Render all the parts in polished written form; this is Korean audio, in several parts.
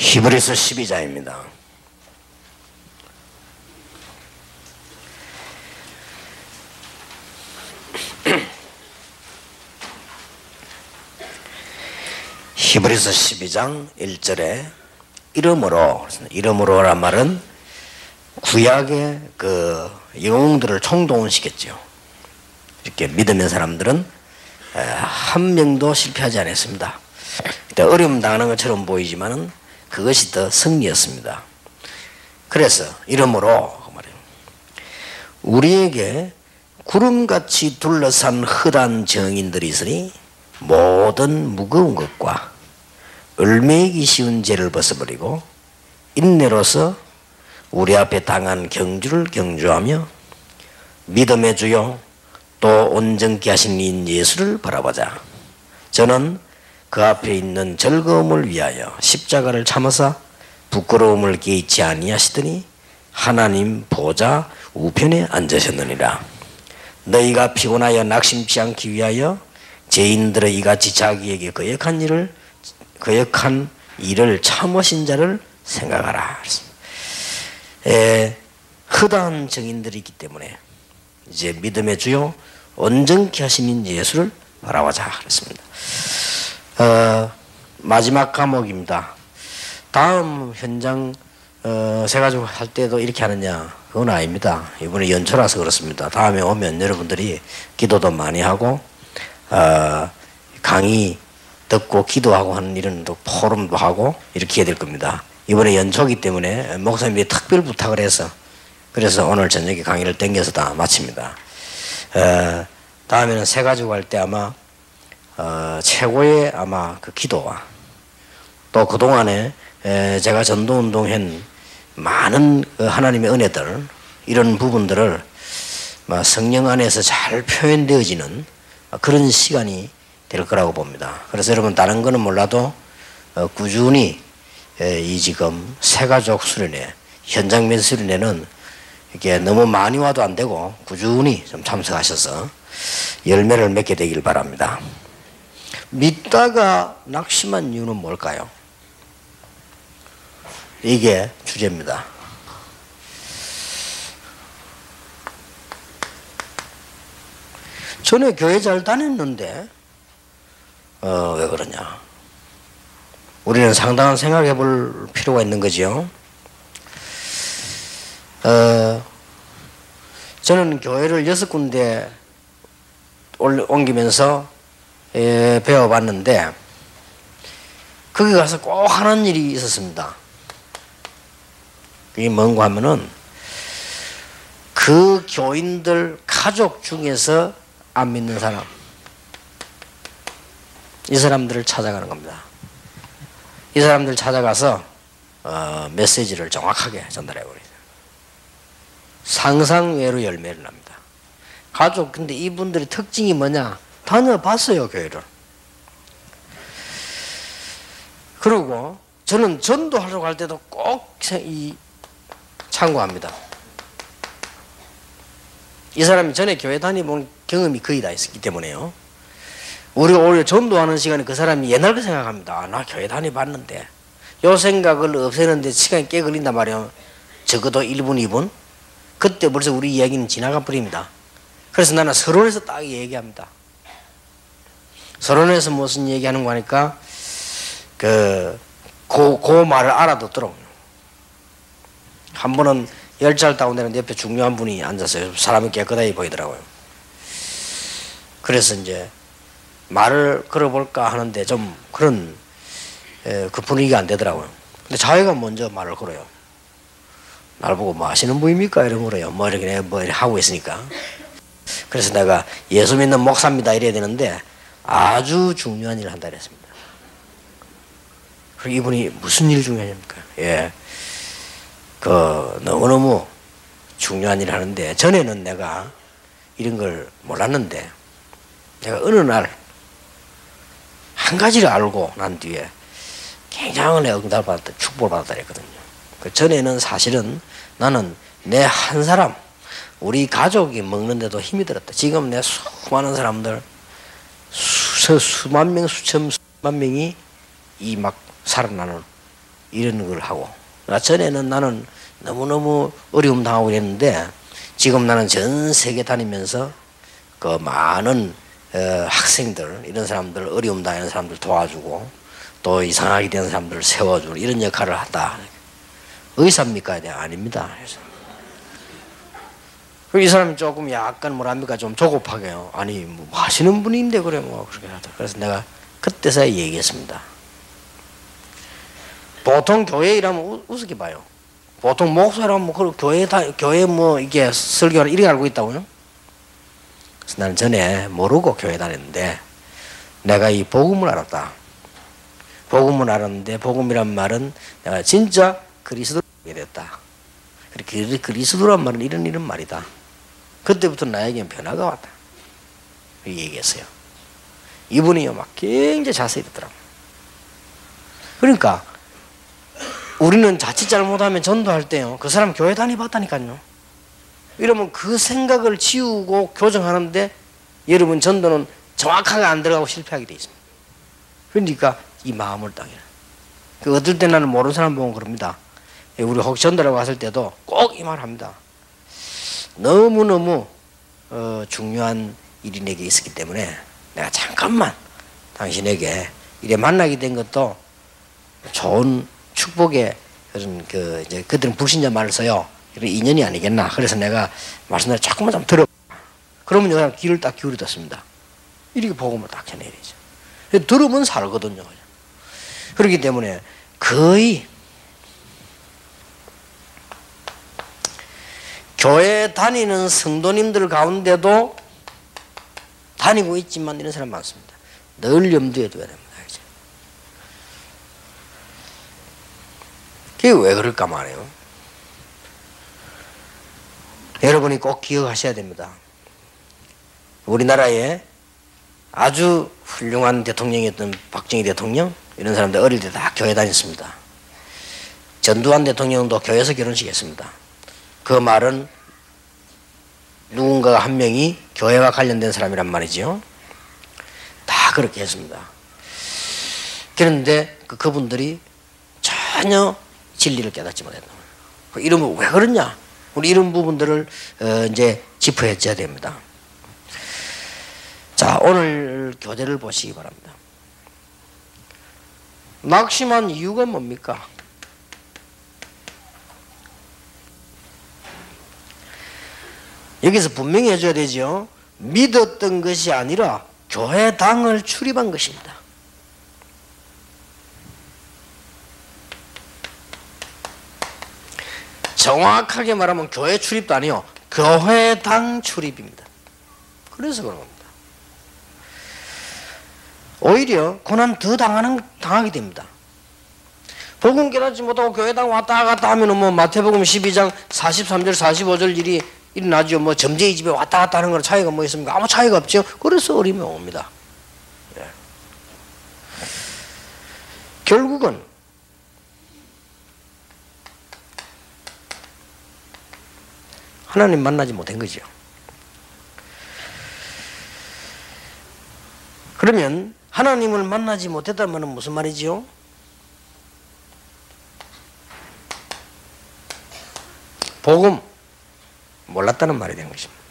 히브리서 12장입니다. 히브리서 12장 1절에 이름으로란 말은 구약의 그 영웅들을 총동원시켰죠. 이렇게 믿으면 사람들은 한 명도 실패하지 않았습니다. 어려움 당하는 것처럼 보이지만은 그것이 더 승리였습니다. 그래서 이름으로 우리에게 구름같이 둘러싼 흑한 정인들이 있으니 모든 무거운 것과 얼매이기 쉬운 죄를 벗어버리고 인내로서 우리 앞에 당한 경주를 경주하며 믿음의 주요 또 온전케 하신 인 예수를 바라보자. 저는 그 앞에 있는 즐거움을 위하여 십자가를 참으사 부끄러움을 개의치 아니하시더니 하나님 보좌 우편에 앉으셨느니라. 너희가 피곤하여 낙심치 않기 위하여 죄인들의 이같이 자기에게 거역한 일을 참으신 자를 생각하라. 흑한 증인들이 있기 때문에 이제 믿음의 주요 온전케 하신 예수를 바라보자 그랬습니다. 마지막 과목입니다. 다음 현장 세가지고 할 때도 이렇게 하느냐 그건 아닙니다. 이번에 연초라서 그렇습니다. 다음에 오면 여러분들이 기도도 많이 하고 강의 듣고 기도하고 하는 이런 포럼도 하고 이렇게 해야 될 겁니다. 이번에 연초기 때문에 목사님이 특별 부탁을 해서 그래서 오늘 저녁에 강의를 땡겨서 다 마칩니다. 다음에는 세가지고 할 때 아마 최고의 아마 그 기도와 또 그동안에 제가 전도운동한 많은 하나님의 은혜들 이런 부분들을 성령 안에서 잘 표현되어지는 그런 시간이 될 거라고 봅니다. 그래서 여러분 다른 거는 몰라도 꾸준히 이 지금 새가족 수련회 현장 면 수련회는 이렇게 너무 많이 와도 안 되고 꾸준히 좀 참석하셔서 열매를 맺게 되길 바랍니다. 믿다가 낙심한 이유는 뭘까요? 이게 주제입니다. 전에 교회 잘 다녔는데 왜 그러냐? 우리는 상당한 생각해 볼 필요가 있는 거죠. 저는 교회를 6군데 옮기면서 배워봤는데 거기 가서 꼭 하는 일이 있었습니다. 그게 뭔가 하면은 그 교인들 가족 중에서 안 믿는 사람 이 사람들을 찾아가는 겁니다. 이 사람들 찾아가서 메시지를 정확하게 전달해 버립니다. 상상외로 열매를 납니다. 가족 근데 이분들의 특징이 뭐냐? 다녀봤어요 교회를. 그리고 저는 전도하러 갈 때도 꼭 참고합니다. 이 사람이 전에 교회 다니본 경험이 거의 다 있었기 때문에요. 우리가 오히려 전도하는 시간에 그 사람이 옛날 거 생각합니다. 나 교회 다녀봤는데 요 생각을 없애는데 시간이 꽤 걸린단 말이에요. 적어도 1분 2분 그때 벌써 우리 이야기는 지나가 버립니다. 그래서 나는 서론에서 딱 얘기합니다. 서론에서 무슨 얘기하는 거 하니까 그 말을 알아듣도록. 한 번은 열차를 타고 내는 옆에 중요한 분이 앉았어요. 사람이 깨끗하게 보이더라고요. 그래서 이제 말을 걸어볼까 하는데 좀 그런 그 분위기가 안 되더라고요. 근데 자기가 먼저 말을 걸어요. 날 보고 뭐 하시는 분입니까? 이런 거래요. 뭐 이렇게 하고 있으니까. 그래서 내가 예수 믿는 목사입니다 이래야 되는데 아주 중요한 일을 한다 그랬습니다. 그리고 이분이 무슨 일 중요합니까? 너무너무 중요한 일을 하는데 전에는 내가 이런 걸 몰랐는데 내가 어느 날 한 가지를 알고 난 뒤에 굉장히 응답을 받았다, 축복을 받았다 그랬거든요. 그 전에는 사실은 나는 내 한 사람, 우리 가족이 먹는데도 힘이 들었다. 지금 내 수많은 사람들, 수만 명, 수천만 명이 이 막 살아나는 이런 걸 하고, 전에는 나는 너무너무 어려움 당하고 그랬는데 지금 나는 전 세계 다니면서 그 많은 학생들, 이런 사람들, 어려움 당하는 사람들 도와주고 또 이상하게 된 사람들을 세워주고 이런 역할을 한다. 의사입니까? 네, 아닙니다. 그래서 이 사람이 조금 약간 뭐랍니까? 좀 조급하게요. 아니, 뭐 하시는 분인데 그래 뭐 그렇게 하다. 그래서 내가 그때서야 얘기했습니다. 보통 교회 일하면 우습게 봐요. 보통 목사라면 뭐 교회 뭐 이게 설교를 이렇게 알고 있다고요? 그래서 나는 전에 모르고 교회 다녔는데 내가 이 복음을 알았다. 복음을 알았는데 복음이란 말은 내가 진짜 그리스도를 알게 됐다. 그리스도란 말은 이런 말이다. 그때부터 나에게는 변화가 왔다. 얘기했어요. 이분이요 막 굉장히 자세히 듣더라고요. 그러니까 우리는 자칫 잘못하면 전도할 때요 그 사람 교회 다녀봤다니까요. 이러면 그 생각을 지우고 교정하는데 여러분 전도는 정확하게 안 들어가고 실패하게 돼 있습니다. 그러니까 이 마음을 땅에 그 어떨 때 나는 모르는 사람 보면 그럽니다. 우리 혹 전도라고 갔을 때도 꼭 이 말 합니다. 너무너무 중요한 일이 내게 있었기 때문에 내가 잠깐만 당신에게 이래 만나게 된 것도 좋은 축복의 그런 이제 그들은 불신자 말을 써요. 이런 인연이 아니겠나. 그래서 내가 말씀을 조금만 좀 들어. 그러면 그냥 귀를 딱 기울였습니다. 이렇게 복음을 딱 전해야죠. 들으면 살거든요. 그렇기 때문에 거의 교회 다니는 성도님들 가운데도 다니고 있지만 이런 사람 많습니다. 늘 염두에 둬야 됩니다. 그게 왜 그럴까 말이에요. 여러분이 꼭 기억하셔야 됩니다. 우리나라에 아주 훌륭한 대통령이었던 박정희 대통령 이런 사람들 어릴 때 다 교회 다녔습니다. 전두환 대통령도 교회에서 결혼식 했습니다. 그 말은 누군가 한 명이 교회와 관련된 사람이란 말이죠. 다 그렇게 했습니다. 그런데 그분들이 전혀 진리를 깨닫지 못했다. 이러면 왜 그러냐? 우리 이런 부분들을 이제 짚어야줘야 됩니다. 자, 오늘 교재를 보시기 바랍니다. 낙심한 이유가 뭡니까? 여기서 분명히 해줘야 되죠. 믿었던 것이 아니라 교회당을 출입한 것입니다. 정확하게 말하면 교회 출입도 아니요 교회당 출입입니다. 그래서 그런 겁니다. 오히려 고난 더 당하게 됩니다. 복음 깨닫지 못하고 교회당 왔다 갔다 하면은 뭐 마태복음 12장 43절 45절 일이 일어나죠. 뭐 점쟁이 집에 왔다 갔다 하는 거랑 차이가 뭐 있습니까? 아무 차이가 없죠. 그래서 어림이 옵니다. 예. 결국은 하나님 만나지 못한 거죠. 그러면 하나님을 만나지 못했다는 말은 무슨 말이죠? 복음 몰랐다는 말이 되는 것입니다.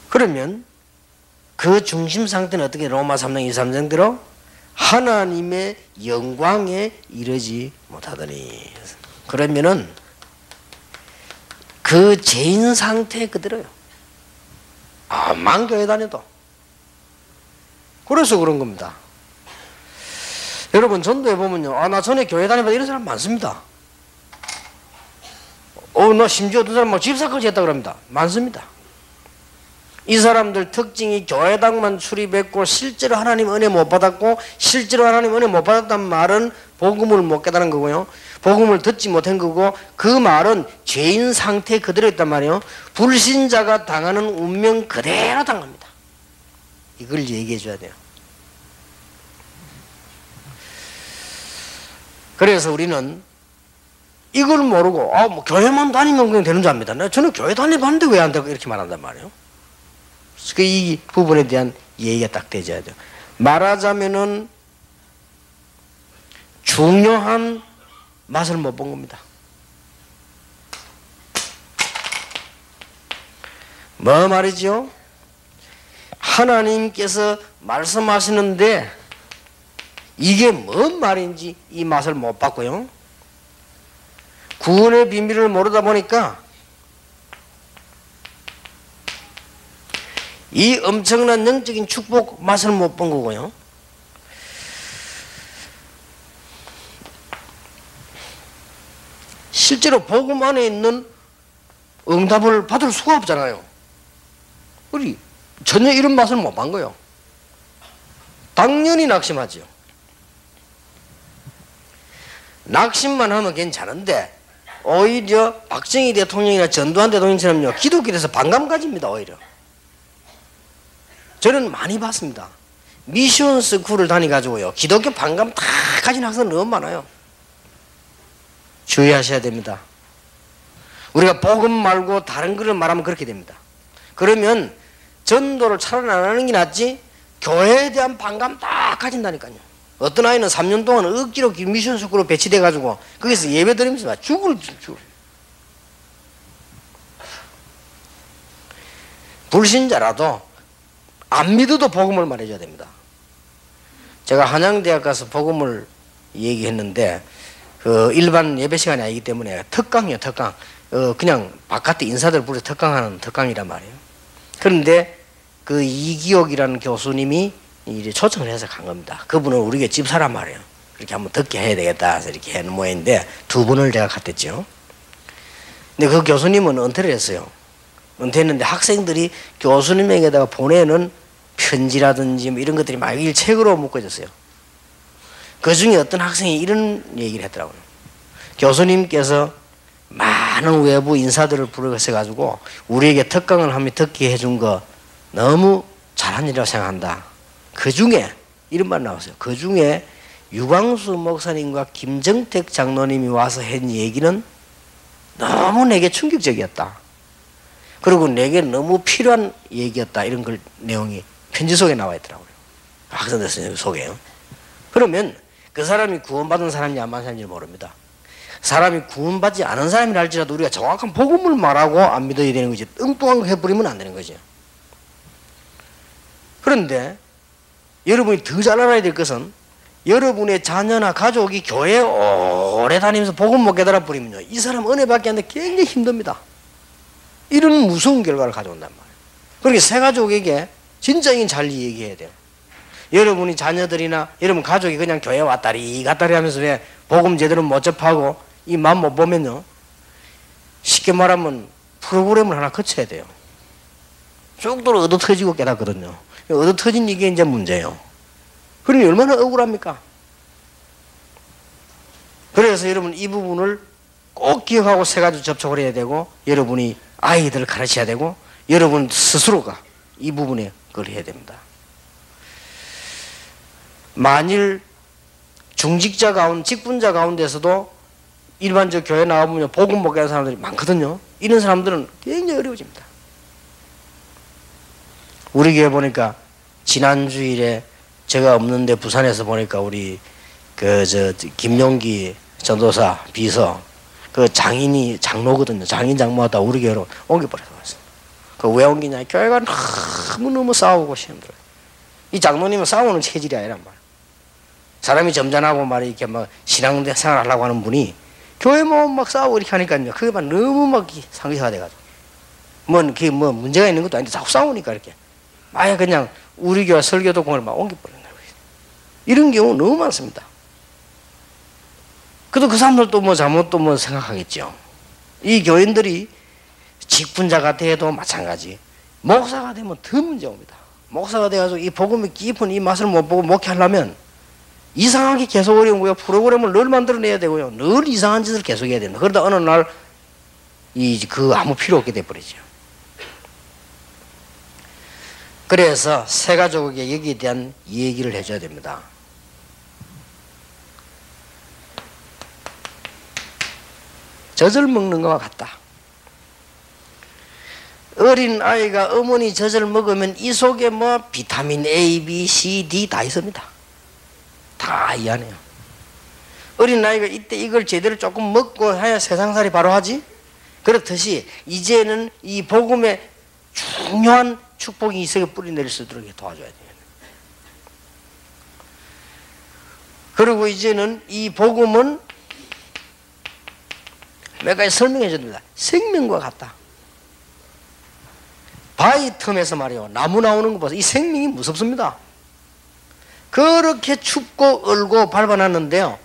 그러면 그 중심 상태는 어떻게 로마 3장 23장대로 하나님의 영광에 이르지 못하더니 그러면은 그 죄인 상태 그대로요. 암만 교회 다녀도. 그래서 그런 겁니다. 여러분 전도해 보면요. 나 전에 교회 다니면서 이런 사람 많습니다. 나 심지어 어떤 사람 막 집사까지 했다 그럽니다. 많습니다. 이 사람들 특징이 교회당만 출입했고 실제로 하나님 은혜 못 받았고 실제로 하나님 은혜 못 받았단 말은 복음을 못 깨달은 거고요. 복음을 듣지 못한 거고 그 말은 죄인 상태 그대로 있단 말이에요. 불신자가 당하는 운명 그대로 당합니다. 이걸 얘기해 줘야 돼요. 그래서 우리는 이걸 모르고 뭐 교회만 다니면 그냥 되는 줄 압니다. 저는 교회 다니봤는데 왜 안 되고 이렇게 말한단 말이에요. 이 부분에 대한 예의가 딱 되져야 돼요. 말하자면은 중요한 맛을 못 본 겁니다. 뭐 말이죠? 하나님께서 말씀하시는데 이게 뭔 말인지 이 맛을 못 봤고요. 구원의 비밀을 모르다 보니까 이 엄청난 영적인 축복 맛을 못 본 거고요. 실제로 복음 안에 있는 응답을 받을 수가 없잖아요. 우리 전혀 이런 맛을 못 본 거예요. 당연히 낙심하죠. 낙심만 하면 괜찮은데 오히려 박정희 대통령이나 전두환 대통령처럼요 기독교에서 반감 가집니다. 오히려 저는 많이 봤습니다. 미션 스쿨을 다니가지고요 기독교 반감 다 가진 학생 너무 많아요. 주의하셔야 됩니다. 우리가 복음 말고 다른 것을 말하면 그렇게 됩니다. 그러면 전도를 차라리 안 하는 게 낫지 교회에 대한 반감 다 가진다니까요. 어떤 아이는 3년 동안 억지로 미션 스쿨로 배치돼 가지고 거기서 예배 드리면서 죽을. 불신자라도 안 믿어도 복음을 말해줘야 됩니다. 제가 한양대학 가서 복음을 얘기했는데 그 일반 예배 시간이 아니기 때문에 특강이에요. 특강. 그냥 바깥에 인사들 부르서 특강하는 특강이란 말이에요. 그런데 그 이기옥이라는 교수님이 이제 초청을 해서 간 겁니다. 그분은 우리 교 집사란 말이에요. 그렇게 한번 듣게 해야 되겠다 해서 이렇게 하는 모양인데 두 분을 제가 갔댔죠. 근데 그 교수님은 은퇴를 했어요. 은퇴했는데 학생들이 교수님에게다가 보내는 편지라든지 뭐 이런 것들이 막 일책으로 묶어졌어요. 그 중에 어떤 학생이 이런 얘기를 했더라고요. 교수님께서 많은 외부 인사들을 부르셔가지고 우리에게 특강을 하며 듣게 해준 거 너무 잘한 일이라고 생각한다. 그 중에 이런 말 나왔어요. 그 중에 유광수 목사님과 김정택 장로님이 와서 한 얘기는 너무 내게 충격적이었다. 그리고 내게 너무 필요한 얘기였다. 이런 걸 내용이 편지 속에 나와 있더라고요. 학생들 속에요. 그러면 그 사람이 구원받은 사람인지 안 받은 사람인지 모릅니다. 사람이 구원받지 않은 사람이라 할지라도 우리가 정확한 복음을 말하고 안 믿어야 되는 거지. 엉뚱한 거 해버리면 안 되는 거죠. 그런데 여러분이 더 잘 알아야 될 것은 여러분의 자녀나 가족이 교회에 오래 다니면서 복음 못 깨달아 버리면요 이 사람 은혜 받기 하는데 굉장히 힘듭니다. 이런 무서운 결과를 가져온단 말이에요. 그러니까 새 가족에게 진짜 잘 얘기해야 돼요. 여러분이 자녀들이나 여러분 가족이 그냥 교회 왔다리 갔다리 하면서 왜 복음 제대로 못 접하고 이 마음 못 보면요 쉽게 말하면 프로그램을 하나 거쳐야 돼요. 쭉도로 얻어 터지고 깨닫거든요. 얻어 터진 이게 이제 문제예요. 그러니 얼마나 억울합니까? 그래서 여러분 이 부분을 꼭 기억하고 새 가지 접촉을 해야 되고 여러분이 아이들을 가르쳐야 되고 여러분 스스로가 이 부분에 그걸 해야 됩니다. 만일 중직자 가운데 직분자 가운데서도 일반적 교회 나와보면 복음 못 깨는 사람들이 많거든요. 이런 사람들은 굉장히 어려워집니다. 우리 교회 보니까 지난 주일에 제가 없는데 부산에서 보니까 우리 김용기 전도사 비서 그 장인이 장로거든요. 장인 장모하다 우리 교회로 옮겨버려서 왔어요. 그 왜 옮기냐? 교회가 너무너무 싸우고 힘들어요. 이 장로님은 싸우는 체질이 아니란 말이에요. 사람이 점잖하고 말이 이렇게 막 신앙생활 하려고 하는 분이 교회 막 싸우고 이렇게 하니까요. 그게 막 너무 막 상기가 돼가지고. 그게 문제가 있는 것도 아닌데 자꾸 싸우니까 이렇게. 아예 그냥 우리 교회 설교도공을 막 옮겨버리는 거예요. 이런 경우 너무 많습니다. 그래도 그 사람들도 잘못 생각하겠죠. 이 교인들이 직분자가 돼도 마찬가지. 목사가 되면 더 문제 옵니다. 목사가 돼가지고 이 복음의 깊은 이 맛을 못 보고 목회하려면 이상하게 계속 어려운 거예요. 프로그램을 늘 만들어내야 되고요. 늘 이상한 짓을 계속 해야 됩니다. 그러다 어느 날 아무 필요 없게 돼버리죠. 그래서 새 가족에게 여기에 대한 얘기를 해줘야 됩니다. 젖을 먹는 것과 같다. 어린 아이가 어머니 젖을 먹으면 이 속에 비타민 A, B, C, D 다 있습니다. 다 이 안에요. 어린아이가 이때 이걸 제대로 조금 먹고 해야 세상살이 바로 하지. 그렇듯이 이제는 이 복음의 중요한 축복이 이 세계에 뿌리내릴 수 있도록 도와줘야 돼요. 그리고 이제는 이 복음은 몇 가지 설명해 줘야 됩니다. 생명과 같다. 바위 틈에서 말이요, 나무 나오는 거 보세요. 이 생명이 무섭습니다. 그렇게 춥고 얼고 밟아놨는데요,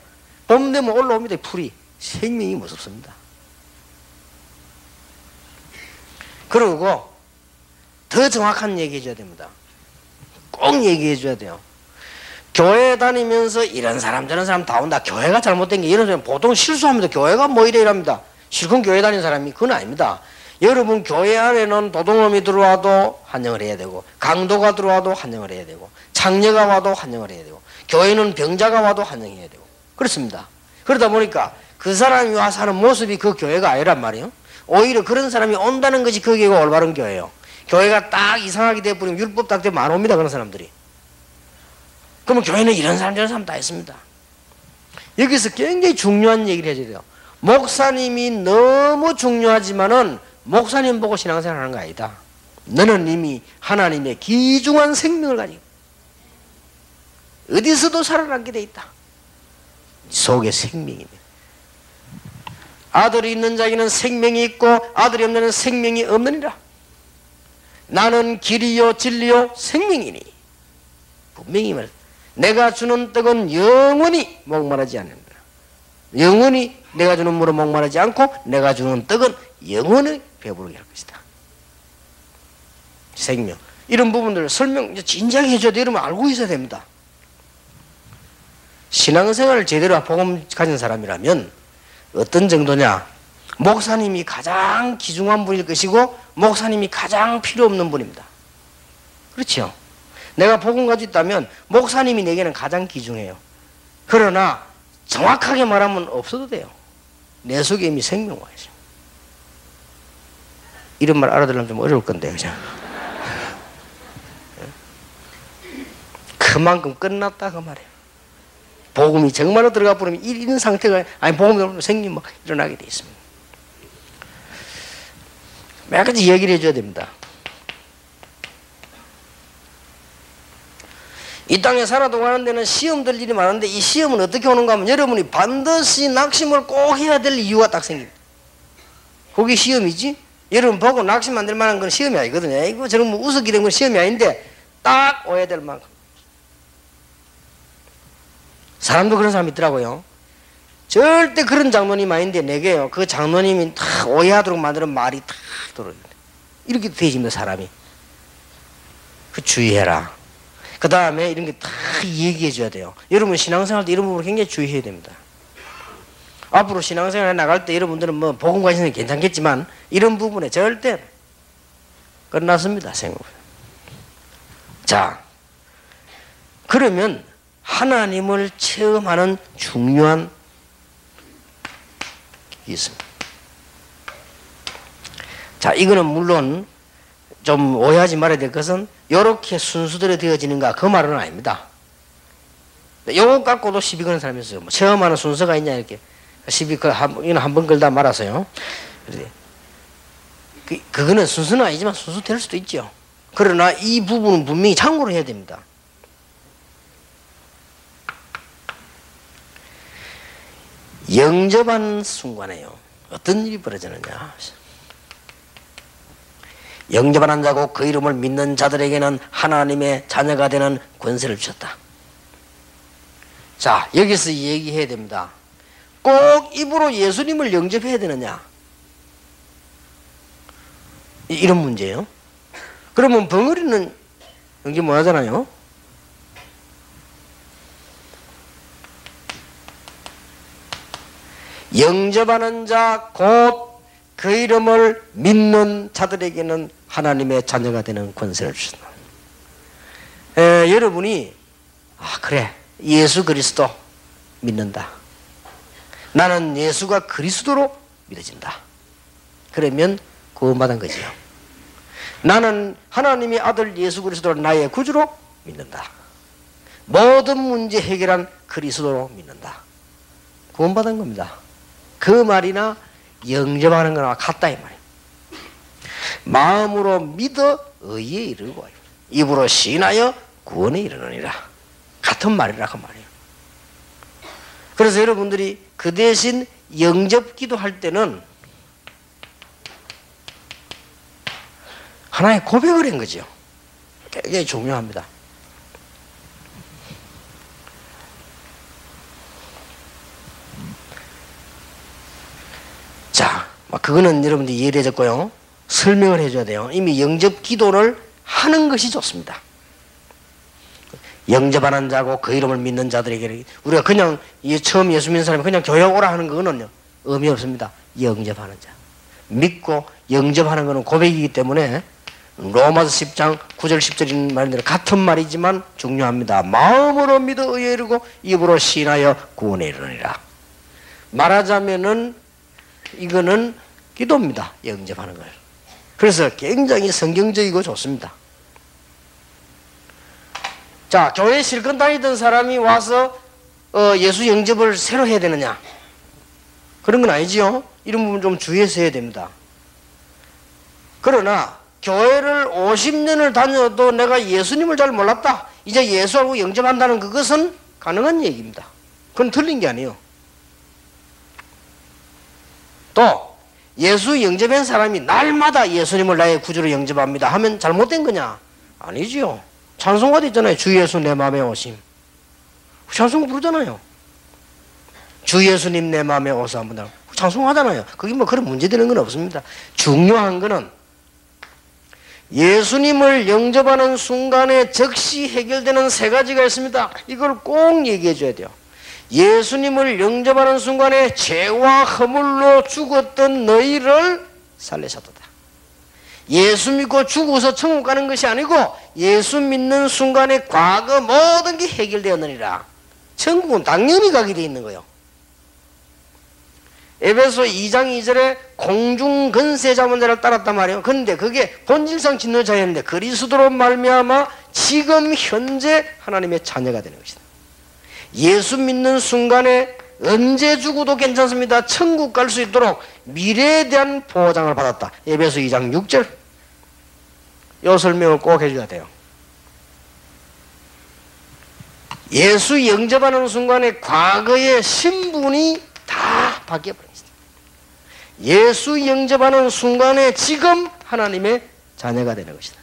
봄 되면 올라옵니다. 풀이. 생명이 무섭습니다. 그리고 더 정확한 얘기 해줘야 됩니다. 꼭 얘기해 줘야 돼요. 교회 다니면서 이런 사람 저런 사람 다 온다, 교회가 잘못된 게, 이런 사람 보통 실수합니다. 교회가 뭐 이래 이랍니다. 실컷 교회 다니는 사람이. 그건 아닙니다. 여러분 교회 안에는 도둑놈이 들어와도 환영을 해야 되고, 강도가 들어와도 환영을 해야 되고, 창녀가 와도 환영을 해야 되고, 교회는 병자가 와도 환영해야 되고, 그렇습니다. 그러다 보니까 그 사람이 와서 하는 모습이 그 교회가 아니란 말이에요. 오히려 그런 사람이 온다는 것이 그게 올바른 교회예요. 교회가 딱 이상하게 되어버리면 율법 딱 되면 안 옵니다. 그런 사람들이. 그러면 교회는 이런 사람 저런 사람 다 있습니다. 여기서 굉장히 중요한 얘기를 해줘야 돼요. 목사님이 너무 중요하지만은 목사님 보고 신앙생활 하는 거 아니다. 너는 이미 하나님의 귀중한 생명을 가지고 어디서도 살아남게 돼 있다. 속에 생명이네. 아들이 있는 자에게는 생명이 있고 아들이 없는 자에게는 생명이 없느니라. 나는 길이요 진리요 생명이니. 분명히 말. 내가 주는 떡은 영원히 목마르지 않는다. 영원히 내가 주는 물은 목마르지 않고 내가 주는 떡은 영원히 배부르게 할 것이다. 생명. 이런 부분들을 설명 진지하게 해줘야 돼. 이러면 알고 있어야 됩니다. 신앙생활을 제대로 복음 가진 사람이라면 어떤 정도냐? 목사님이 가장 귀중한 분일 것이고 목사님이 가장 필요 없는 분입니다. 그렇죠? 내가 복음 가지고 있다면 목사님이 내게는 가장 귀중해요. 그러나 정확하게 말하면 없어도 돼요. 내 속에 이미 생명과 있어요. 이런 말 알아들으면 좀 어려울 건데, 그죠? 그만큼 끝났다 그 말이에요. 복음이 정말로 들어가 버리면 이런 상태가, 아니 복음이 들어오면 생명이 막 일어나게 돼 있습니다. 몇 가지 얘기를 해줘야 됩니다. 이 땅에 살아도 가는 데는 시험들 일이 많은데 이 시험은 어떻게 오는가 하면 여러분이 반드시 낙심을 꼭 해야 될 이유가 딱 생깁니다. 그게 시험이지? 여러분 보고 낙심 안 될 만한 건 시험이 아니거든요. 이거 저런 뭐 우습게 된 건 시험이 아닌데 딱 오해야 될 만큼. 사람도 그런 사람이 있더라고요. 절대 그런 장로님 아닌데 내게요. 그 장로님이 다 오해하도록 만드는 말이 다 들어요. 이렇게 되집니다, 사람이. 그 주의해라. 그 다음에 이런 게 다 얘기해 줘야 돼요. 여러분 신앙생활 때 이런 부분을 굉장히 주의해야 됩니다. 앞으로 신앙생활에 나갈 때 여러분들은 뭐 복음 관심은 괜찮겠지만 이런 부분에 절대 끝났습니다, 생각. 자, 그러면 하나님을 체험하는 중요한 게 있습니다. 자, 이거는 물론 좀 오해하지 말아야 될 것은 이렇게 순수대로 되어지는가 그 말은 아닙니다. 요거 갖고도 시비 거는 사람이 있어요. 뭐 체험하는 순서가 있냐 이렇게 시비 이건 한번 걸다 말아서요. 그거는 순수는 아니지만 순수 될 수도 있죠. 그러나 이 부분은 분명히 참고를 해야 됩니다. 영접하는 순간에요. 어떤 일이 벌어지느냐. 영접하는 자고 그 이름을 믿는 자들에게는 하나님의 자녀가 되는 권세를 주셨다. 자, 여기서 얘기해야 됩니다. 꼭 입으로 예수님을 영접해야 되느냐? 이런 문제예요. 그러면 벙어리는 영접 못 하잖아요. 영접하는 자 곧 그 이름을 믿는 자들에게는 하나님의 자녀가 되는 권세를 주신다. 여러분이 그래 예수 그리스도 믿는다. 나는 예수가 그리스도로 믿어진다. 그러면 구원받은 거지요. 나는 하나님의 아들 예수 그리스도를 나의 구주로 믿는다. 모든 문제 해결한 그리스도로 믿는다. 구원받은 겁니다. 그 말이나 영접하는 거나 같다 이 말이에요. 마음으로 믿어 의에 이르고 입으로 시인하여 구원에 이르느니라. 같은 말이라 그 말이에요. 그래서 여러분들이 그 대신 영접 기도할 때는 하나의 고백을 한 거죠. 굉장히 중요합니다. 자, 그거는 여러분들이 이해되셨고요. 설명을 해줘야 돼요. 이미 영접 기도를 하는 것이 좋습니다. 영접하는 자고 그 이름을 믿는 자들에게 우리가 그냥 처음 예수 믿는 사람이 그냥 교회 오라 하는 거는 의미 없습니다. 영접하는 자. 믿고 영접하는 것은 고백이기 때문에 로마서 10장 9절 10절인 말대로 같은 말이지만 중요합니다. 마음으로 믿어 의에 이르고 입으로 시인하여 구원에 이르느니라. 말하자면은 이거는 기도입니다. 영접하는 거예요. 그래서 굉장히 성경적이고 좋습니다. 자, 교회 실컷 다니던 사람이 와서 예수 영접을 새로 해야 되느냐? 그런 건 아니지요. 이런 부분 좀 주의해서 해야 됩니다. 그러나 교회를 50년을 다녀도 내가 예수님을 잘 몰랐다. 이제 예수 알고 영접한다는 그것은 가능한 얘기입니다. 그건 틀린 게 아니에요. 또 예수 영접한 사람이 날마다 예수님을 나의 구주로 영접합니다 하면 잘못된 거냐? 아니지요. 찬송가도 있잖아요. 주 예수 내 마음에 오심. 찬송 부르잖아요. 주 예수님 내 마음에 오사 한번 찬송하잖아요. 그게 뭐 그런 문제되는 건 없습니다. 중요한 거는 예수님을 영접하는 순간에 즉시 해결되는 세 가지가 있습니다. 이걸 꼭 얘기해 줘야 돼요. 예수님을 영접하는 순간에 죄와 허물로 죽었던 너희를 살리셨도다. 예수 믿고 죽어서 천국 가는 것이 아니고 예수 믿는 순간에 과거 모든 게 해결되었느니라. 천국은 당연히 가게 돼 있는 거예요. 에베소 2장 2절에 공중근세 잡은 자를 따랐단 말이에요. 그런데 그게 본질상 짓는 자였는데 그리스도로 말미암아 지금 현재 하나님의 자녀가 되는 것이다. 예수 믿는 순간에 언제 죽어도 괜찮습니다. 천국 갈 수 있도록 미래에 대한 보장을 받았다. 에베소 2장 6절. 이 설명을 꼭 해줘야 돼요. 예수 영접하는 순간에 과거의 신분이 다 바뀌어버립니다. 예수 영접하는 순간에 지금 하나님의 자녀가 되는 것이다.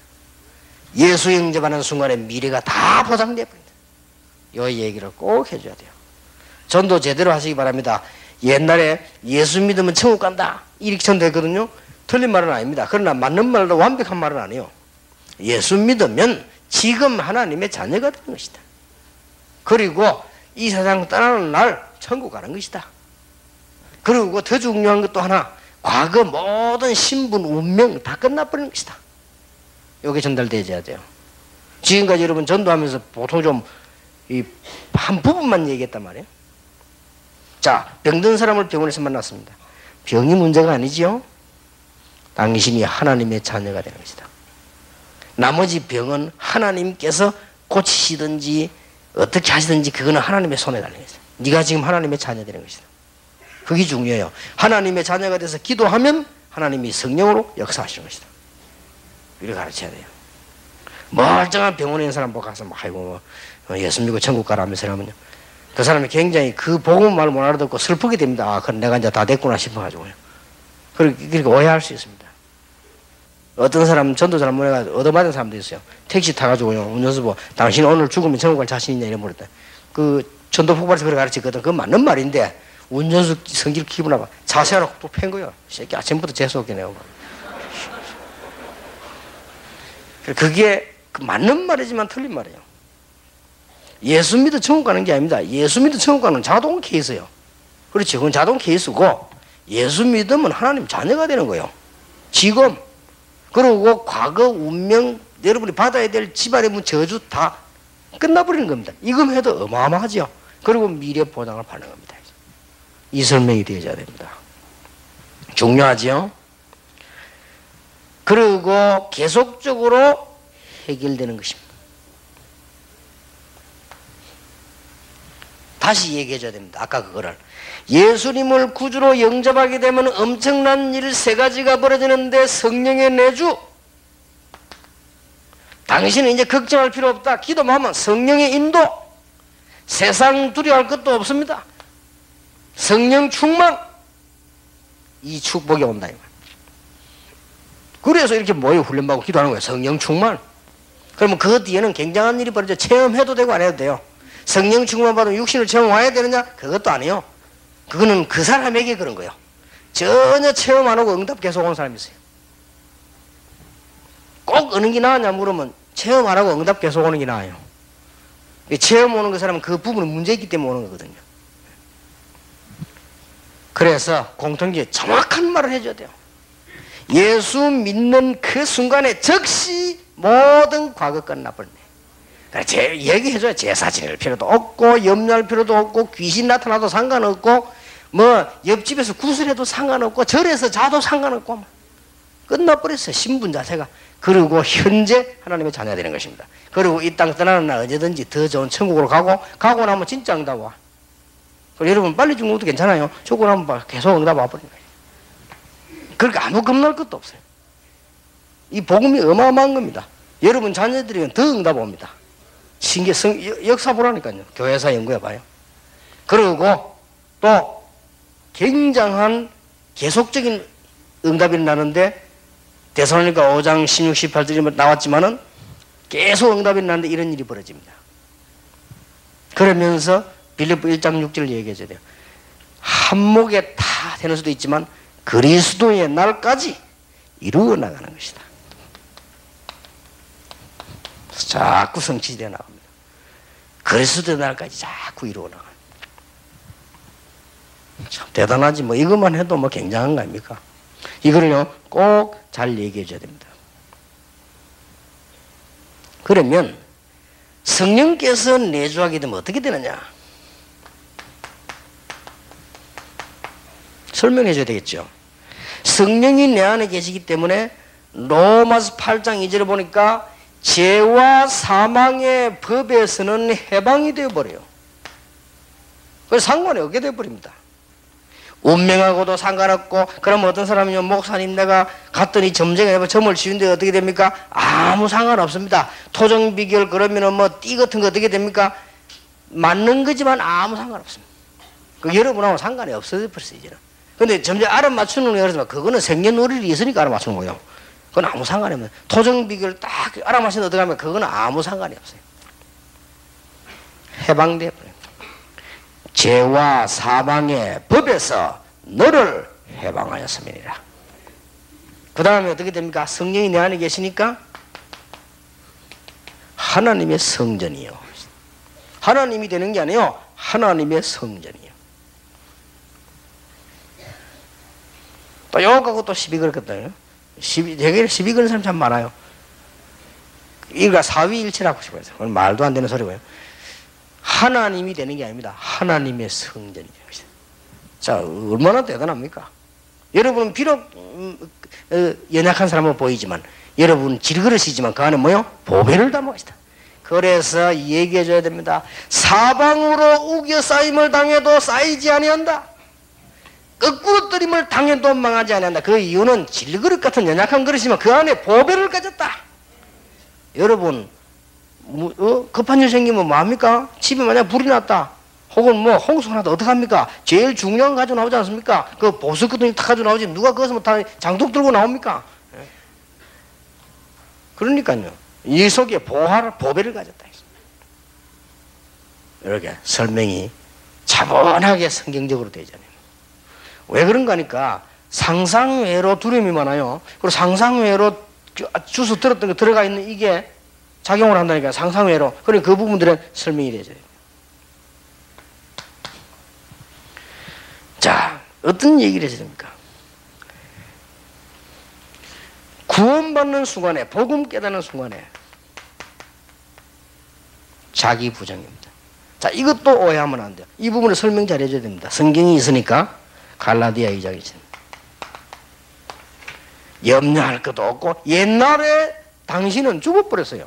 예수 영접하는 순간에 미래가 다 보장되어 버립니다. 이 얘기를 꼭 해줘야 돼요. 전도 제대로 하시기 바랍니다. 옛날에 예수 믿으면 천국 간다 이렇게 전도했거든요. 틀린 말은 아닙니다. 그러나 맞는 말도 완벽한 말은 아니에요. 예수 믿으면 지금 하나님의 자녀가 되는 것이다. 그리고 이 세상 떠나는 날 천국 가는 것이다. 그리고 더 중요한 것도 하나, 과거 모든 신분, 운명 다 끝나버리는 것이다. 이게 전달되어야 돼요. 지금까지 여러분 전도하면서 보통 좀 한 부분만 얘기했단 말이에요. 자, 병든 사람을 병원에서 만났습니다. 병이 문제가 아니지요. 당신이 하나님의 자녀가 되는 것이다. 나머지 병은 하나님께서 고치시든지 어떻게 하시든지 그거는 하나님의 손에 달린 것이다. 네가 지금 하나님의 자녀 되는 것이다. 그게 중요해요. 하나님의 자녀가 돼서 기도하면 하나님이 성령으로 역사하시는 것이다. 이렇게 가르쳐야 돼요. 멀쩡한 병원에 있는 사람 보고 가서 아이고 예수 믿고 천국 가라면서 하면요, 그 사람이 굉장히 그 복음 말 못 알아듣고 슬프게 됩니다. 아, 그럼 내가 이제 다 됐구나 싶어가지고요. 그렇게 오해할 수 있습니다. 어떤 사람은 전도사람 모여가지고 얻어맞은 사람도 있어요. 택시 타가지고요, 운전수 보고 당신 오늘 죽으면 천국 갈 자신 있냐 이래 물었다. 그 전도 폭발에서 그렇게 가르쳤거든. 그건 맞는 말인데 운전수 성질 기분 나빠 자세하라고 또 팬 거예요. 새끼 아침부터 재수없게 내고. 그게 맞는 말이지만 틀린 말이에요. 예수 믿어 천국 가는 게 아닙니다. 예수 믿어 천국 가는 자동 케이스예요. 그렇지, 그건 자동 케이스고 예수 믿으면 하나님 자녀가 되는 거예요. 지금. 그리고 과거 운명 여러분이 받아야 될 집안의 저주 다 끝나버리는 겁니다. 이금 해도 어마어마하죠. 그리고 미래 보장을 받는 겁니다. 이 설명이 되어야 됩니다. 중요하죠. 그리고 계속적으로 해결되는 것입니다. 다시 얘기해 줘야 됩니다. 아까 그거를. 예수님을 구주로 영접하게 되면 엄청난 일 세 가지가 벌어지는데 성령의 내주. 당신은 이제 걱정할 필요 없다. 기도만 하면 성령의 인도. 세상 두려워할 것도 없습니다. 성령 충만. 이 축복이 온다. 그래서 이렇게 모여 훈련받고 기도하는 거예요. 성령 충만. 그러면 그 뒤에는 굉장한 일이 벌어져. 체험해도 되고 안 해도 돼요. 성령 충만 받으면 육신을 체험 와야 되느냐? 그것도 아니에요. 그거는 그 사람에게 그런 거예요. 전혀 체험 안 하고 응답 계속 온 사람이 있어요. 꼭 어느 게 나았냐 물으면 체험 안 하고 응답 계속 오는 게 나아요. 체험 오는 그 사람은 그 부분은 문제 있기 때문에 오는 거거든요. 그래서 공통기에 정확한 말을 해줘야 돼요. 예수 믿는 그 순간에 즉시 모든 과거 끝나버리네. 얘기해줘야 제사 지낼 필요도 없고 염려할 필요도 없고 귀신 나타나도 상관없고 뭐 옆집에서 구슬해도 상관없고 절에서 자도 상관없고 끝나버렸어요. 신분 자체가. 그리고 현재 하나님의 자녀가 되는 것입니다. 그리고 이 땅 떠나는 날 언제든지 더 좋은 천국으로 가고 나면 진짜 응답 와. 그리고 여러분 빨리 죽는 것도 괜찮아요. 죽고 나면 계속 응답 와버리는 거예요. 그러니까 아무 겁날 것도 없어요. 이 복음이 어마어마한 겁니다. 여러분 자녀들이면 더 응답 옵니다. 역사 보라니까요. 교회사 연구해봐요. 그리고 또 굉장한 계속적인 응답이 나는데 데살로니가 5장 16, 18절이 나왔지만은 계속 응답이 나는데 이런 일이 벌어집니다. 그러면서 빌립보 1장 6절 얘기해줘야 돼요. 한목에 다 되는 수도 있지만 그리스도의 날까지 이루어 나가는 것이다. 자꾸 성취되어 나갑니다. 그리스도의 날까지 자꾸 이루어 나가요. 참 대단하지. 뭐 이것만 해도 뭐 굉장한 거 아닙니까? 이거를요 꼭 잘 얘기해 줘야 됩니다. 그러면 성령께서 내주하게 되면 어떻게 되느냐? 설명해 줘야 되겠죠. 성령이 내 안에 계시기 때문에 로마서 8장 2절에 보니까 죄와 사망의 법에서는 해방이 되어버려요. 그래서 상관이 없게 되어버립니다. 운명하고도 상관없고, 그럼 어떤 사람이요, 목사님 내가 갔더니 점쟁이 점을 지운데 어떻게 됩니까? 아무 상관없습니다. 토정비결 그러면은 뭐 띠 같은 거 어떻게 됩니까? 맞는 거지만 아무 상관없습니다. 그 여러분하고 상관이 없어져 버렸어요, 이제는. 근데 점점 알아맞추는 거 그러지만 그거는 생년월일이 있으니까 알아맞추는 거예요. 그건 아무 상관이 없어요. 토정비결 딱 알아맞추면 어떻게 하면 그거는 아무 상관이 없어요. 해방돼 버려요. 죄와 사망의 법에서 너를 해방하였음이니라. 그 다음에 어떻게 됩니까? 성령이 내 안에 계시니까 하나님의 성전이요. 하나님이 되는 게 아니에요. 하나님의 성전이요. 또 요거 갖고 또 시비 걸었거든요. 되게 시비 거는 사람 참 많아요. 이거 사위일체라고 싶어요. 그건 말도 안 되는 소리고요. 하나님이 되는 게 아닙니다. 하나님의 성전이 되는 것이다. 자, 얼마나 대단합니까? 여러분은 비록 연약한 사람은 보이지만 여러분 질그릇이지만 그 안에 뭐요? 보배를 담은 것이다. 그래서 얘기해 줘야 됩니다. 사방으로 우겨 쌓임을 당해도 쌓이지 아니한다. 거꾸로 뜨림을 당해도 망하지 아니한다. 그 이유는 질그릇 같은 연약한 그릇이지만 그 안에 보배를 가졌다. 여러분 급한 일 생기면 뭐합니까? 집에 만약 불이 났다 혹은 뭐 홍수가 났다 어떡합니까? 제일 중요한 거 가지고 나오지 않습니까? 그 보석 같은 거 탁 가지고 나오지 누가 거기서 뭐 다 장독 들고 나옵니까? 그러니까요 이 속에 보배를 가졌다. 이렇게 설명이 차분하게 성경적으로 되잖아요. 왜 그런가 하니까 상상외로 두려움이 많아요. 그리고 상상외로 주워 들었던 거 들어가 있는 이게 작용을 한다니까 상상외로. 그러니까 그 부분들은 설명이 되죠. 자, 어떤 얘기를 해야 됩니까? 구원받는 순간에, 복음 깨닫는 순간에 자기 부정입니다. 자, 이것도 오해하면 안 돼요. 이 부분을 설명 잘 해줘야 됩니다. 성경이 있으니까 갈라디아 2장이 있습니다. 염려할 것도 없고 옛날에 당신은 죽어버렸어요.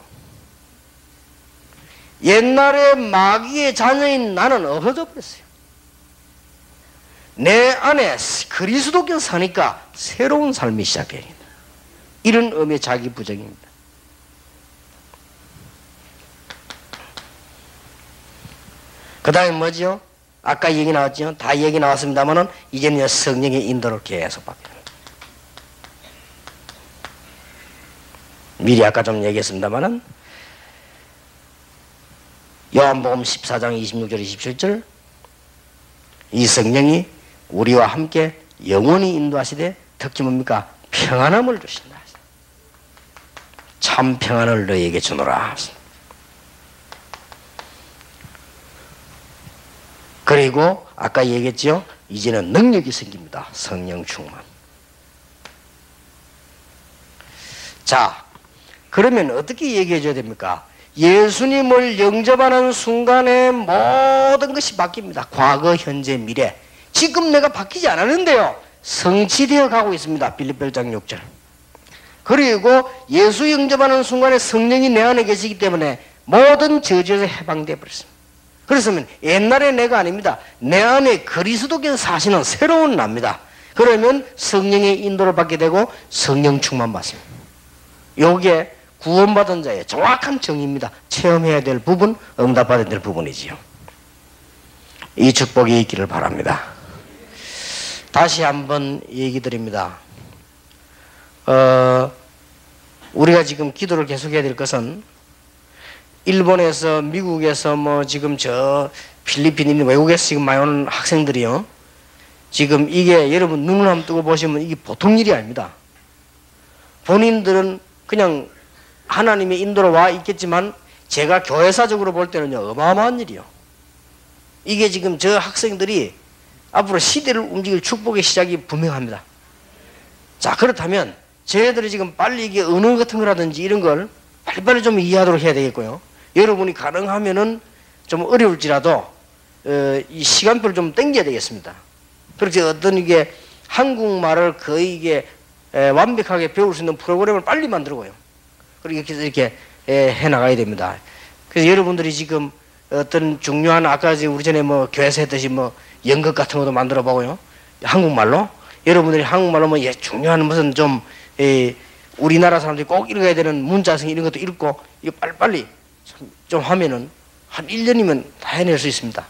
옛날에 마귀의 자녀인 나는 없어져 버렸어요. 내 안에 그리스도께 사니까 새로운 삶이 시작됩니다. 이런 의미의 자기 부정입니다. 그 다음에 뭐죠? 아까 얘기 나왔죠? 다 얘기 나왔습니다만은 이제는 성령의 인도를 계속 받게 됩니다. 미리 아까 좀 얘기했습니다만은 요한복음 14장 26절 27절 이 성령이 우리와 함께 영원히 인도하시되 특히 뭡니까? 평안함을 주신다. 참 평안을 너희에게 주노라. 그리고 아까 얘기했죠? 이제는 능력이 생깁니다. 성령 충만. 자, 그러면 어떻게 얘기해 줘야 됩니까? 예수님을 영접하는 순간에 모든 것이 바뀝니다. 과거, 현재, 미래. 지금 내가 바뀌지 않았는데요. 성취되어 가고 있습니다. 빌립보 1장 6절. 그리고 예수 영접하는 순간에 성령이 내 안에 계시기 때문에 모든 저주에서 해방되어 버렸습니다. 그렇으면 옛날의 내가 아닙니다. 내 안에 그리스도께서 사시는 새로운 납니다. 그러면 성령의 인도를 받게 되고 성령 충만 받습니다. 요게 구원받은 자의 정확한 정의입니다. 체험해야 될 부분, 응답받아야 될 부분이지요. 이 축복이 있기를 바랍니다. 다시 한번 얘기 드립니다. 우리가 지금 기도를 계속해야 될 것은 일본에서, 미국에서, 뭐 지금 저 필리핀, 외국에서 지금 많이 오는 학생들이요. 지금 이게 여러분 눈을 한번 뜨고 보시면 이게 보통 일이 아닙니다. 본인들은 그냥 하나님의 인도로 와 있겠지만 제가 교회사적으로 볼 때는요, 어마어마한 일이요. 이게 지금 저 학생들이 앞으로 시대를 움직일 축복의 시작이 분명합니다. 자, 그렇다면 저희들이 지금 빨리 이게 언어 같은 거라든지 이런 걸 빨리빨리 좀 이해하도록 해야 되겠고요. 여러분이 가능하면은 좀 어려울지라도 이 시간표를 좀 당겨야 되겠습니다. 그렇게 어떤 이게 한국말을 거의 이게 완벽하게 배울 수 있는 프로그램을 빨리 만들고요. 그렇게 이렇게 해 나가야 됩니다. 그래서 여러분들이 지금 어떤 중요한 아까 우리 전에 뭐 교회에서 했듯이 뭐 연극 같은 것도 만들어 보고요. 한국말로 여러분들이 한국말로 뭐 중요한 무슨 좀 우리나라 사람들이 꼭 읽어야 되는 문자성 이런 것도 읽고 이거 빨리빨리 좀 하면은 한 1년이면 다 해낼 수 있습니다.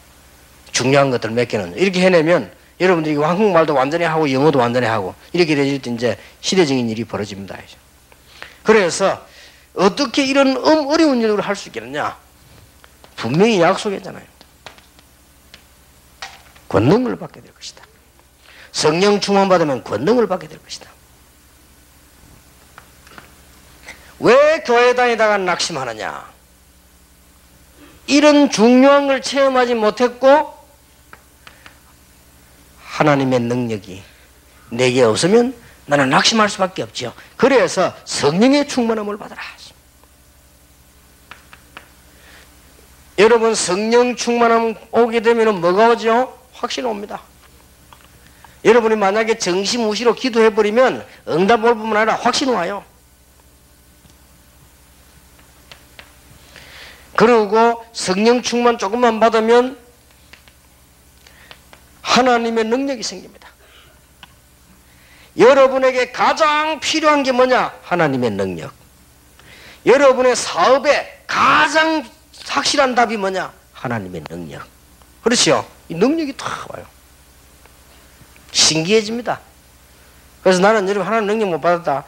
중요한 것들 몇 개는 이렇게 해내면 여러분들이 한국말도 완전히 하고 영어도 완전히 하고 이렇게 되질 때 이제 시대적인 일이 벌어집니다. 그래서 어떻게 이런 어려운 일을 할 수 있겠느냐? 분명히 약속했잖아요. 권능을 받게 될 것이다. 성령 충만 받으면 권능을 받게 될 것이다. 왜 교회 다니다가 낙심하느냐? 이런 중요한 걸 체험하지 못했고 하나님의 능력이 내게 없으면 나는 낙심할 수밖에 없지요. 그래서 성령의 충만함을 받아라. 여러분 성령 충만함 오게 되면 뭐가 오죠? 확신 옵니다. 여러분이 만약에 정시무시로 기도해버리면 응답 올 뿐만 아니라 확신 와요. 그리고 성령 충만 조금만 받으면 하나님의 능력이 생깁니다. 여러분에게 가장 필요한 게 뭐냐? 하나님의 능력. 여러분의 사업에 가장 확실한 답이 뭐냐? 하나님의 능력. 그렇죠? 이 능력이 다 와요. 신기해집니다. 그래서 나는 여러분 하나님 능력 못 받았다.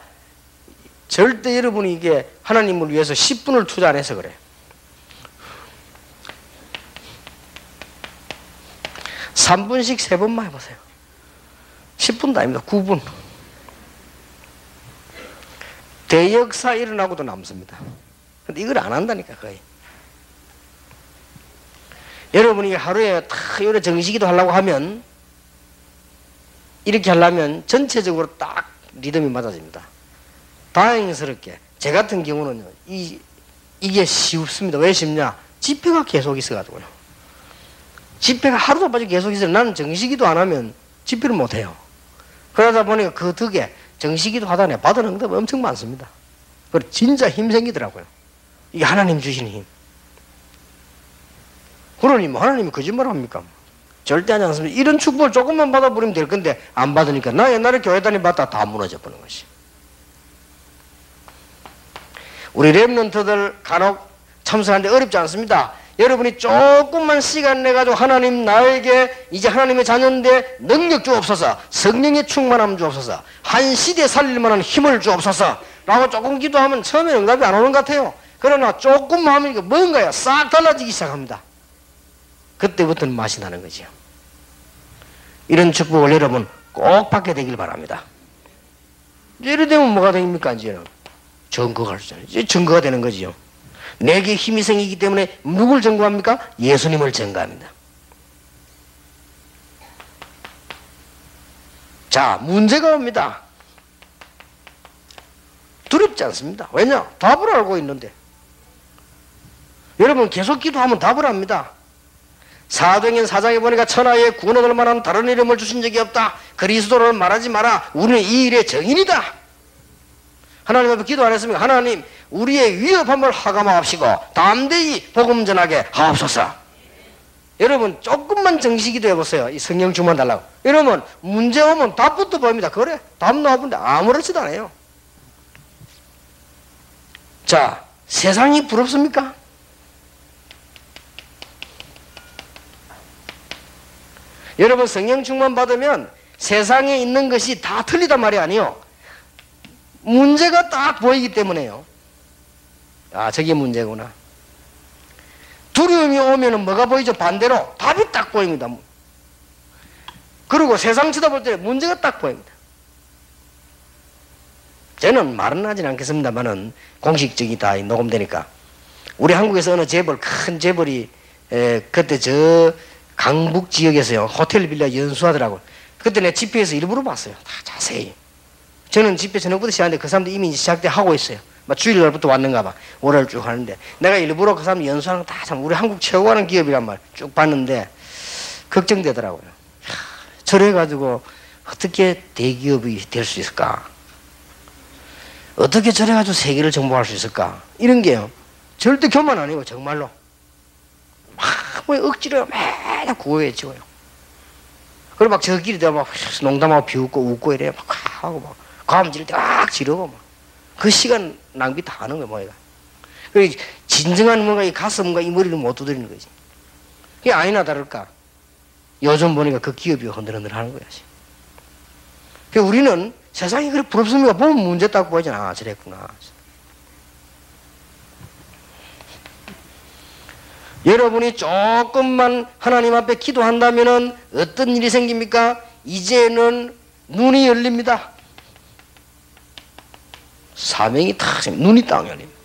절대 여러분이 이게 하나님을 위해서 10분을 투자 안 해서 그래. 3분씩 3번만 해보세요. 10분도 아닙니다. 9분. 대역사 일어나고도 남습니다. 근데 이걸 안 한다니까 거의. 여러분이 하루에 다 여러 정식기도 하려고 하면 이렇게 하려면 전체적으로 딱 리듬이 맞아집니다. 다행스럽게 제 같은 경우는요. 이게 쉽습니다. 왜 쉽냐? 집회가 계속 있어가지고요. 집회가 하루도 빠지고 계속 있어요. 나는 정식기도 안 하면 집회를 못해요. 그러다 보니까 그 덕에 정식기도 하다니 받은 응답이 엄청 많습니다. 그리고 진짜 힘 생기더라고요. 이게 하나님 주시는 힘. 그러니 하나님이 거짓말합니까? 절대 하지 않습니다. 이런 축복을 조금만 받아버리면 될 건데 안 받으니까 나 옛날에 교회 다니봤다 다 무너져 버는 것이. 우리 렘넌트들 간혹 참석하는데 어렵지 않습니다. 여러분이 조금만 시간 내가지고 하나님 나에게 이제 하나님의 자녀인데 능력 주옵소서, 성령의 충만함 주옵소서, 한 시대 살릴 만한 힘을 주옵소서 라고 조금 기도하면 처음에 응답이 안 오는 것 같아요. 그러나 조금만 하면 뭔가요? 싹 달라지기 시작합니다. 그때부터는 맛이 나는 거죠. 이런 축복을 여러분 꼭 받게 되길 바랍니다. 이래 되면 뭐가 됩니까? 이제는 증거가 이제 증거가 되는 거지요. 내게 힘이 생기기 때문에 누굴 증거합니까? 예수님을 증거합니다. 자, 문제가 옵니다. 두렵지 않습니다. 왜냐? 답을 알고 있는데. 여러분 계속 기도하면 답을 합니다. 사도행전 4장에 보니까 천하에 구원 얻을 만한 다른 이름을 주신 적이 없다. 그리스도를 말하지 마라. 우리는 이 일의 증인이다. 하나님 앞에 기도 안 했습니까? 하나님 우리의 위협함을 하감하옵시고 담대히 복음 전하게 하옵소서. 여러분 조금만 정식기도 해보세요. 이 성령 충만 달라고. 여러분 문제 오면 답부터 보입니다. 그래 답 나와보는데 아무렇지도 않아요. 자, 세상이 부럽습니까? 여러분 성령 충만 받으면 세상에 있는 것이 다 틀리단 말이 아니에요. 문제가 딱 보이기 때문에요. 아, 저게 문제구나. 두려움이 오면은 뭐가 보이죠? 반대로 답이 딱 보입니다. 그리고 세상 쳐다볼 때 문제가 딱 보입니다. 저는 말은 하진 않겠습니다만은 공식적이 다 녹음되니까 우리 한국에서 어느 재벌, 큰 재벌이 그때 저 강북 지역에서요 호텔 빌려 연수하더라고요. 그때 내 집회에서 일부러 봤어요. 다 자세히. 저는 집회 저녁부터 시작하는데 그 사람들 이미 시작 때 하고 있어요. 막 주일날부터 왔는가 봐. 월요일 쭉 하는데 내가 일부러 그 사람 연수하는 거 다 참 우리 한국 최고 하는 기업이란 말 쭉 봤는데 걱정되더라고요. 저래가지고 어떻게 대기업이 될 수 있을까? 어떻게 저래가지고 세계를 정복할 수 있을까? 이런 게요. 절대 교만 아니고 정말로. 막 억지로 매일 구호 외치고요. 그리고 막 저끼리 막 농담하고 비웃고 웃고 이래요. 막 하고 막 과음 지를 때 막 지르고 막. 그 시간 낭비 다 하는 거예요, 뭐가. 그리고 진정한 뭔가 이 가슴과 이 머리를 못 두드리는 거지. 그게 아니나 다를까. 요즘 보니까 그 기업이 흔들흔들 하는 거야. 그러니까 우리는 세상이 그렇게 부럽습니까? 보면 문제 딱 보이잖아. 아, 저랬구나. 여러분이 조금만 하나님 앞에 기도한다면은 어떤 일이 생깁니까? 이제는 눈이 열립니다. 사명이 탁 눈이 딱 열립니다.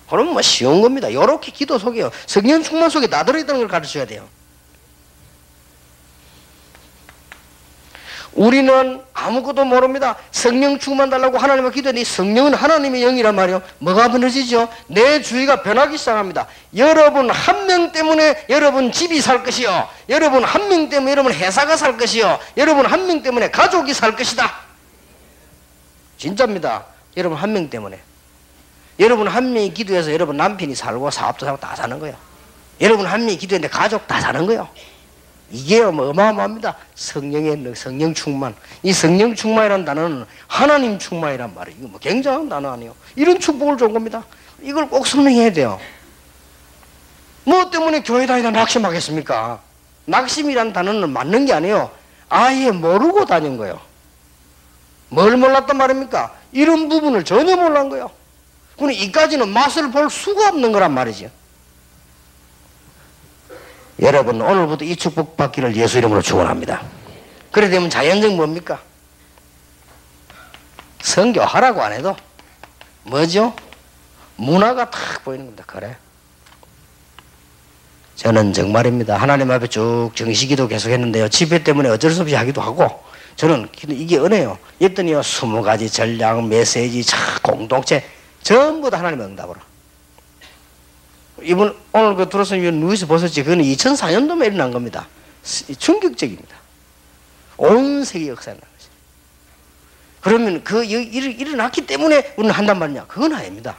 그럼 뭐 쉬운 겁니다. 요렇게 기도 속에요. 성령 충만 속에 다 들어있다는 걸 가르쳐야 돼요. 우리는 아무것도 모릅니다. 성령 충만 달라고 하나님을 기도했는데 성령은 하나님의 영이란 말이에요. 뭐가 무너지죠? 내 주위가 변하기 시작합니다. 여러분 한 명 때문에 여러분 집이 살 것이요. 여러분 한 명 때문에 여러분 회사가 살 것이요. 여러분 한 명 때문에 가족이 살 것이다. 진짜입니다. 여러분 한 명 때문에. 여러분 한 명이 기도해서 여러분 남편이 살고 사업도 사고 다 사는 거예요. 여러분 한 명이 기도했는데 가족 다 사는 거예요. 이게 어마어마합니다. 성령 충만. 이 성령 충만이라는 단어는 하나님 충만이란 말이에요. 이거 뭐 굉장한 단어 아니에요. 이런 축복을 준 겁니다. 이걸 꼭 설명해야 돼요. 뭐 때문에 교회 다니다 낙심하겠습니까? 낙심이란 단어는 맞는 게 아니에요. 아예 모르고 다닌 거예요. 뭘 몰랐단 말입니까? 이런 부분을 전혀 몰란 거예요. 그럼 이까지는 맛을 볼 수가 없는 거란 말이죠. 여러분 오늘부터 이 축복 받기를 예수 이름으로 축원합니다. 그래 되면 자연적 뭡니까? 선교하라고 안 해도 뭐죠? 문화가 탁 보이는 겁니다. 그래. 저는 정말입니다. 하나님 앞에 쭉 정식기도 계속했는데요. 집회 때문에 어쩔 수 없이 하기도 하고 저는 이게 은혜요. 했더니요 20가지 전략, 메시지, 공동체 전부 다 하나님의 응답으로. 이분 오늘 그 들어서 누이스 보셨지? 그건 2004년도에 일어난 겁니다. 충격적입니다. 온 세계 역사에 일어난 거죠. 그러면 그 일이 일어났기 때문에 우리는 한단 말이냐? 그건 아닙니다.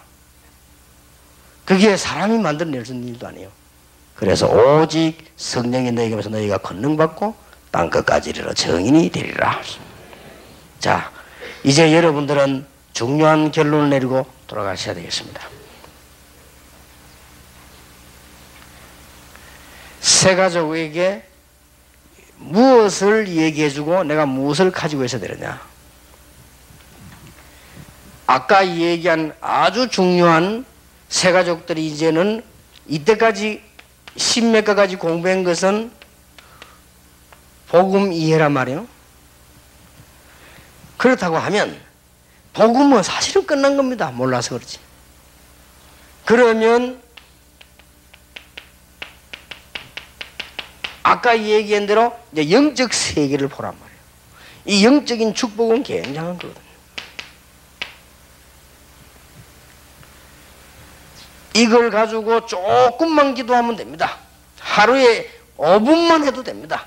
그게 사람이 만들어낼 수 있는 일도 아니에요. 그래서 오직 성령이 너희에게 임해서 너희가 권능받고 땅끝까지 이르러 정인이 되리라. 자, 이제 여러분들은 중요한 결론을 내리고 돌아가셔야 되겠습니다. 새가족에게 무엇을 얘기해주고 내가 무엇을 가지고 있어야 되느냐. 아까 얘기한 아주 중요한 새가족들이 이제는 이때까지 십몇 가지 공부한 것은 복음 이해란 말이에요. 그렇다고 하면 복음은 사실은 끝난 겁니다. 몰라서 그렇지. 그러면 아까 얘기한 대로 이제 영적 세계를 보란 말이에요. 이 영적인 축복은 굉장한 거거든요. 이걸 가지고 조금만 기도하면 됩니다. 하루에 5분만 해도 됩니다.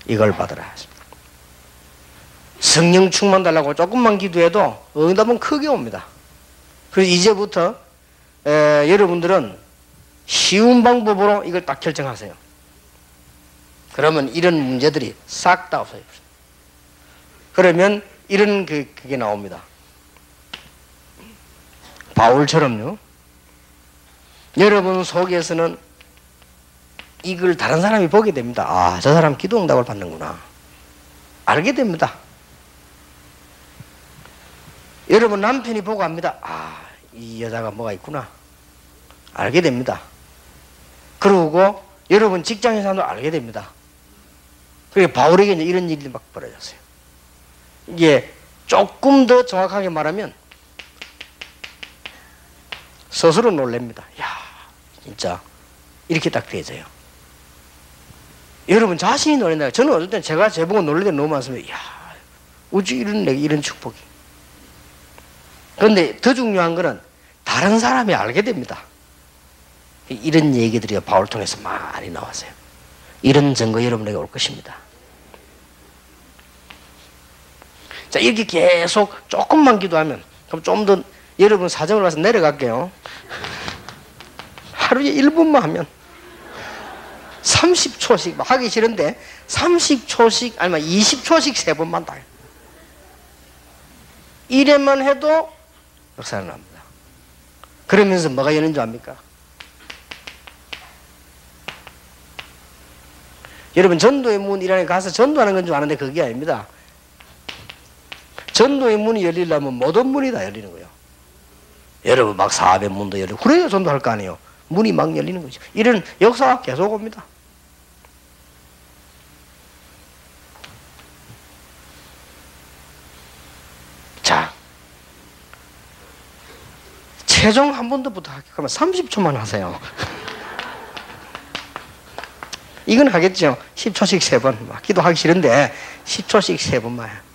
이걸 받으라. 성령 충만 달라고 조금만 기도해도 응답은 크게 옵니다. 그래서 이제부터 여러분들은 쉬운 방법으로 이걸 딱 결정하세요. 그러면 이런 문제들이 싹 다 없어요. 그러면 이런 그게 나옵니다. 바울처럼요. 여러분 속에서는 이걸 다른 사람이 보게 됩니다. 아, 저 사람 기도 응답을 받는구나. 알게 됩니다. 여러분 남편이 보고 합니다. 아, 이 여자가 뭐가 있구나. 알게 됩니다. 그러고 여러분 직장에서도 알게 됩니다. 그게 바울에게 이런 일이 막 벌어졌어요. 이게 조금 더 정확하게 말하면 스스로 놀랍니다. 야, 진짜 이렇게 딱 되어져요. 여러분 자신이 놀란다. 저는 어떨 땐 제가 제보고 놀랄 때 너무 많습니다. 야, 어찌 이런 축복이. 그런데 더 중요한 거는 다른 사람이 알게 됩니다. 이런 얘기들이 바울 통해서 많이 나왔어요. 이런 증거 여러분에게 올 것입니다. 자, 이렇게 계속 조금만 기도하면, 그럼 좀 더 여러분 사정을 봐서 내려갈게요. 하루에 1분만 하면 30초씩 하기 싫은데 30초씩 아니면 20초씩 3번만 다 해요. 이래만 해도 역사가 납니다. 그러면서 뭐가 여는 줄 압니까? 여러분 전도의 문이라는 가서 전도하는 건 줄 아는데 그게 아닙니다. 전도의 문이 열리려면 모든 문이 다 열리는 거예요. 여러분 막 사업의 문도 열리고 그래야 전도할 거 아니에요. 문이 막 열리는 거죠. 이런 역사가 계속 옵니다. 자, 최종 한 번 더 부탁할게요. 그러면 30초만 하세요. 이건 하겠죠. 10초씩 3번. 기도하기 싫은데 10초씩 3번만 해요.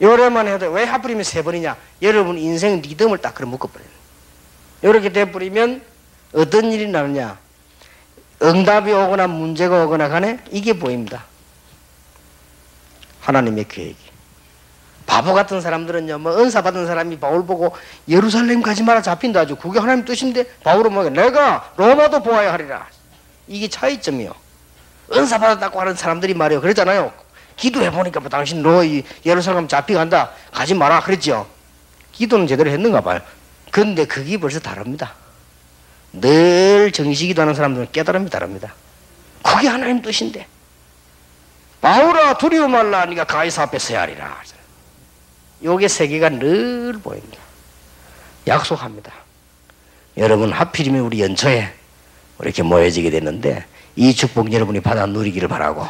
요래만 해도 왜 하필이면 3번이냐? 여러분 인생 리듬을 딱 그럼 묶어버려요. 이렇게 돼버리면 어떤 일이 나느냐? 응답이 오거나 문제가 오거나 간에 이게 보입니다. 하나님의 계획이. 바보 같은 사람들은요, 뭐 은사 받은 사람이 바울 보고 예루살렘 가지 마라 잡힌다 하죠. 그게 하나님 뜻인데 바울은 뭐야? 내가 로마도 보아야 하리라. 이게 차이점이요. 은사 받았다고 하는 사람들이 말이요. 그랬잖아요. 기도해보니까 뭐 당신 너 예루살렘 잡혀간다. 가지 마라. 그랬죠. 기도는 제대로 했는가 봐요. 그런데 그게 벌써 다릅니다. 늘 정식기도 하는 사람들은 깨달음이 다릅니다. 그게 하나님 뜻인데. 바울아 두려워 말라. 네가 가이사 앞에 서야 하리라. 요게 세계가 늘 보입니다. 약속합니다. 여러분 하필이면 우리 연초에 이렇게 모여지게 됐는데 이 축복 여러분이 받아 누리기를 바라고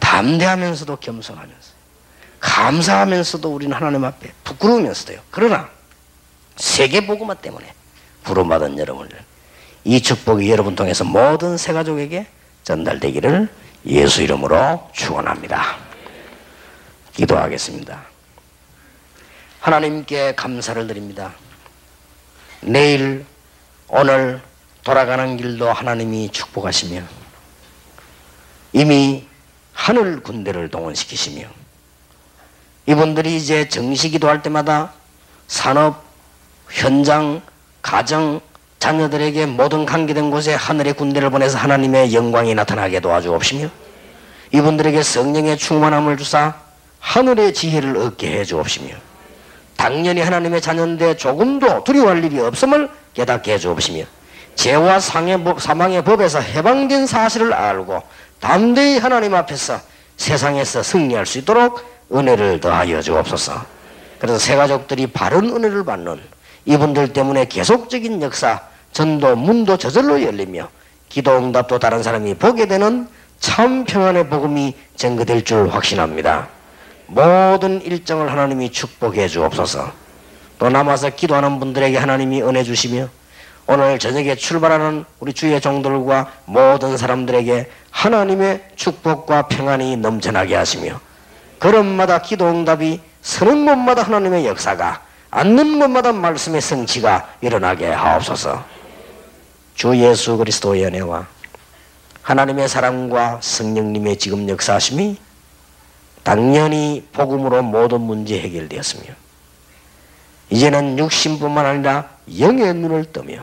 담대하면서도 겸손하면서 감사하면서도 우리는 하나님 앞에 부끄러우면서도요. 그러나 세계복음화 때문에 부름받은 여러분을 이 축복이 여러분 통해서 모든 새가족에게 전달되기를 예수 이름으로 축원합니다. 기도하겠습니다. 하나님께 감사를 드립니다. 내일 오늘 돌아가는 길도 하나님이 축복하시며 이미 하늘 군대를 동원시키시며 이분들이 이제 정시기도 할 때마다 산업 현장 가정, 자녀들에게 모든 관계된 곳에 하늘의 군대를 보내서 하나님의 영광이 나타나게 도와주옵시며 이분들에게 성령의 충만함을 주사 하늘의 지혜를 얻게 해주옵시며 당연히 하나님의 자녀인데 조금도 두려워할 일이 없음을 깨닫게 해주옵시며 죄와 사망의 법에서 해방된 사실을 알고 담대히 하나님 앞에서 세상에서 승리할 수 있도록 은혜를 더하여 주옵소서. 그래서 새가족들이 바른 은혜를 받는 이분들 때문에 계속적인 역사, 전도, 문도 저절로 열리며 기도 응답도 다른 사람이 보게 되는 참 평안의 복음이 전거될 줄 확신합니다. 모든 일정을 하나님이 축복해 주옵소서. 또 남아서 기도하는 분들에게 하나님이 은혜 주시며 오늘 저녁에 출발하는 우리 주의 종들과 모든 사람들에게 하나님의 축복과 평안이 넘쳐나게 하시며 걸음마다 기도 응답이 서는 곳마다 하나님의 역사가 앉는 곳마다 말씀의 성취가 일어나게 하옵소서. 주 예수 그리스도의 은혜와 하나님의 사랑과 성령님의 지금 역사하심이 당연히 복음으로 모든 문제 해결되었으며 이제는 육신뿐만 아니라 영의 눈을 뜨며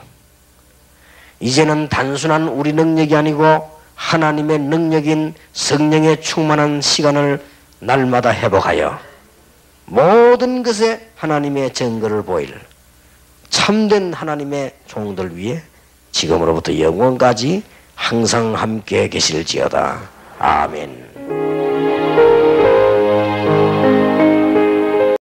이제는 단순한 우리 능력이 아니고 하나님의 능력인 성령의 충만한 시간을 날마다 회복하여 모든 것에 하나님의 증거를 보일 참된 하나님의 종들 위에 지금으로부터 영원까지 항상 함께 계실지어다. 아멘.